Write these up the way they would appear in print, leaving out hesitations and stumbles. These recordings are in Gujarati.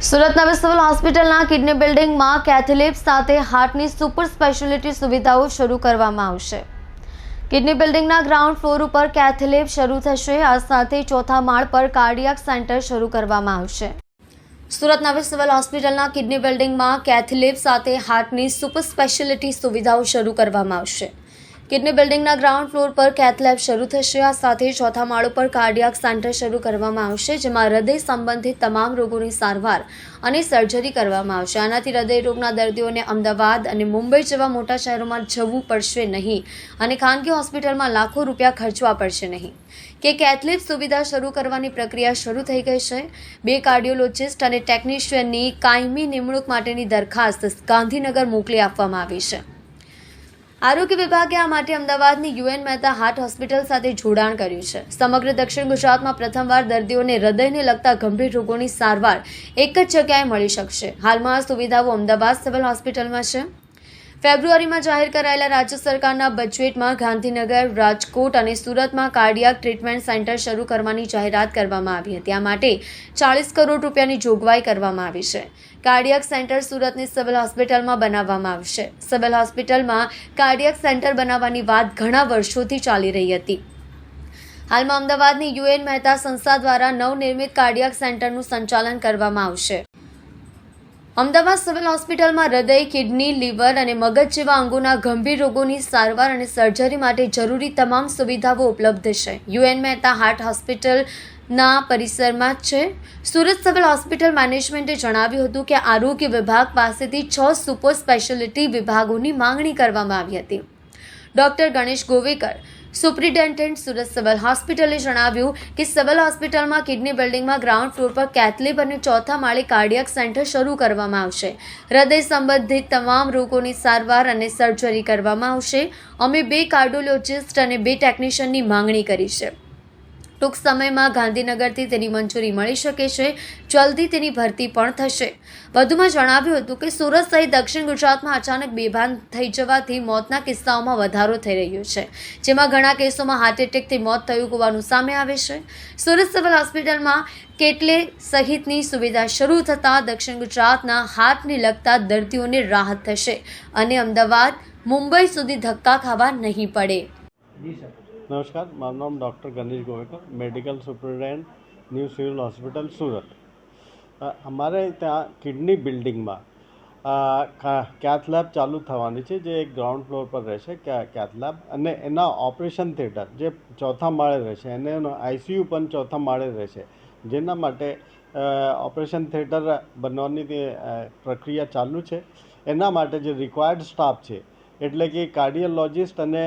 સુરતના સિવિલ હોસ્પિટલના કિડની બિલ્ડિંગમાં કેથલેબ સાથે હાર્ટની સુપર સ્પેશિયાલિટી સુવિધાઓ શરૂ કરવામાં આવશે। કિડની બિલ્ડિંગના ગ્રાઉન્ડ ફ્લોર ઉપર કેથલેબ શરૂ થશે। આ સાથે ચોથા માળ પર કાર્ડિયાક સેન્ટર શરૂ કરવામાં આવશે। સુરતના સિવિલ હોસ્પિટલના કિડની બિલ્ડિંગમાં કેથલેબ સાથે હાર્ટની સુપર સ્પેશિયાલિટી સુવિધાઓ શરૂ કરવામાં આવશે। કિડની બિલ્ડિંગના ગ્રાઉન્ડ ફ્લોર પર કેથલેબ શરૂ થશે। આ સાથે ચોથા માળ પર કાર્ડિયાક સેન્ટર શરૂ કરવામાં આવશે, જેમાં હૃદય સંબંધિત તમામ રોગોની સારવાર અને સર્જરી કરવામાં આવશે। આનાથી હૃદય રોગના દર્દીઓને અમદાવાદ અને મુંબઈ જેવા મોટા શહેરોમાં જવું પડશે નહીં અને ખાનગી હોસ્પિટલમાં લાખો રૂપિયા ખર્ચવા પડશે નહીં। કેથલેબ સુવિધા શરૂ કરવાની પ્રક્રિયા શરૂ થઈ ગઈ છે। 2 કાર્ડિયોલોજિસ્ટ અને ટેકનિશિયનની કાયમી નિમણૂક માટેની દરખાસ્ત ગાંધીનગર મોકલી આપવામાં આવી છે। આરોગ્ય વિભાગે આ માટે અમદાવાદની યુએન મહેતા હાર્ટ હોસ્પિટલ સાથે જોડાણ કર્યું છે। સમગ્ર દક્ષિણ ગુજરાતમાં પ્રથમવાર દર્દીઓને હૃદયને લગતા ગંભીર રોગોની સારવાર એક જ જગ્યાએ મળી શકશે। હાલમાં આ સુવિધાઓ અમદાવાદ સિવિલ હોસ્પિટલમાં છે। ફેબ્રુઆરીમાં જાહેર કરાયેલા રાજ્ય સરકારના બજેટમાં ગાંધીનગર, રાજકોટ અને સુરતમાં કાર્ડિયાક ટ્રીટમેન્ટ સેન્ટર શરૂ કરવાની જાહેરાત કરવામાં આવી હતી। આ માટે 40 કરોડ રૂપિયાની જોગવાઈ કરવામાં આવી છે। કાર્ડિયાક સેન્ટર સુરતની સિવિલ હોસ્પિટલમાં બનાવવામાં આવશે। સિવિલ હોસ્પિટલમાં કાર્ડિયાક સેન્ટર બનાવવાની વાત ઘણા વર્ષોથી ચાલી રહી હતી। હાલમાં અમદાવાદની યુએન મહેતા સંસ્થા દ્વારા નવનિર્મિત કાર્ડિયાક સેન્ટરનું સંચાલન કરવામાં આવશે। અમદાવાદ સિવિલ હોસ્પિટલમાં હૃદય, કિડની, લીવર અને મગજ જેવા અંગોના ગંભીર રોગોની સારવાર અને સર્જરી માટે જરૂરી તમામ સુવિધાઓ ઉપલબ્ધ છે। યુએન મહેતા હાર્ટ હોસ્પિટલના પરિસરમાં છે। સુરત સિવિલ હોસ્પિટલ મેનેજમેન્ટે જણાવ્યું હતું કે આરોગ્ય વિભાગ પાસેથી 6 સુપર સ્પેશિયાલિટી વિભાગોની માંગણી કરવામાં આવી હતી। Doctor Ganesh Govekar, superintendent Surat civil હોસ્પિટલે જણાવ્યું કે સિવિલ હોસ્પિટલમાં કિડની બિલ્ડિંગમાં ગ્રાઉન્ડ ફ્લોર પર કેથલેબ અને ચોથા માળે કાર્ડિયાક સેન્ટર શરૂ કરવામાં આવશે। હૃદય સંબંધિત તમામ રોગોની સારવાર અને સર્જરી કરવામાં આવશે। અમે 2 કાર્ડિયોલોજિસ્ટ અને 2 ટેકનિશિયનની માંગણી કરી છે। ટૂંક સમયમાં ગાંધીનગરથી તેની મંજૂરી મળી શકે છે। જલ્દી તેની ભરતી પણ થશે। વધુમાં જણાવ્યું હતું કે સુરત સહિત દક્ષિણ ગુજરાતમાં અચાનક બેભાન થઈ જવાથી મોતના કિસ્સાઓમાં વધારો થઈ રહ્યો છે, જેમાં ઘણા કેસોમાં હાર્ટ એટેકથી મોત થયું હોવાનું સામે આવે છે। સુરત સિવિલ હોસ્પિટલમાં કેથલેબ સહિતની સુવિધા શરૂ થતાં દક્ષિણ ગુજરાતના હાર્ટને લગતા દર્દીઓને રાહત થશે અને અમદાવાદ, મુંબઈ સુધી ધક્કા ખાવા નહીં પડે। नमस्कार, મારું નામ doctor Ganesh Govekar, medical superintendent new civil hospital Surat. અમારે ત્યાં કિડની બિલ્ડિંગમાં કેથલેબ ચાલુ થવાની છે, જે એક ગ્રાઉન્ડ ફ્લોર પર રહેશે કેથલેબ, અને એના ઓપરેશન થિયેટર જે ચોથા માળે રહેશે, અને એનો આઈસીયુ પણ ચોથા માળે રહેશે, જેના માટે ઓપરેશન થિયેટર બનવાની પ્રક્રિયા ચાલુ છે। એના માટે જે રિક્વાયર્ડ સ્ટાફ છે, એટલે કે કાર્ડિયોલોજિસ્ટ અને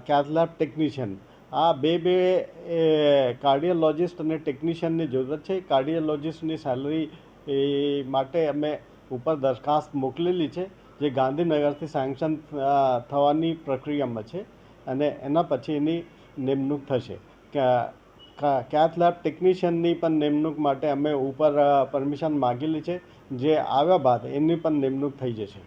કેથલેબ ટેકનિશિયન, આ બે કાર્ડિયોલોજિસ્ટ અને ટેકનિશિયનની જરૂરત છે। કાર્ડિયોલોજિસ્ટની સેલરી માટે અમે ઉપર દરખાસ્ત મોકલેલી છે, જે ગાંધીનગરથી સેન્કશન થવાની પ્રક્રિયામાં છે, અને એના પછી એની નિમણૂક થશે। કેથલેબ ટેકનિશિયનની પણ નિમણૂક માટે અમે ઉપર પરમિશન માગેલી છે, જે આવ્યા બાદ એની પણ નિમણૂક થઈ જશે।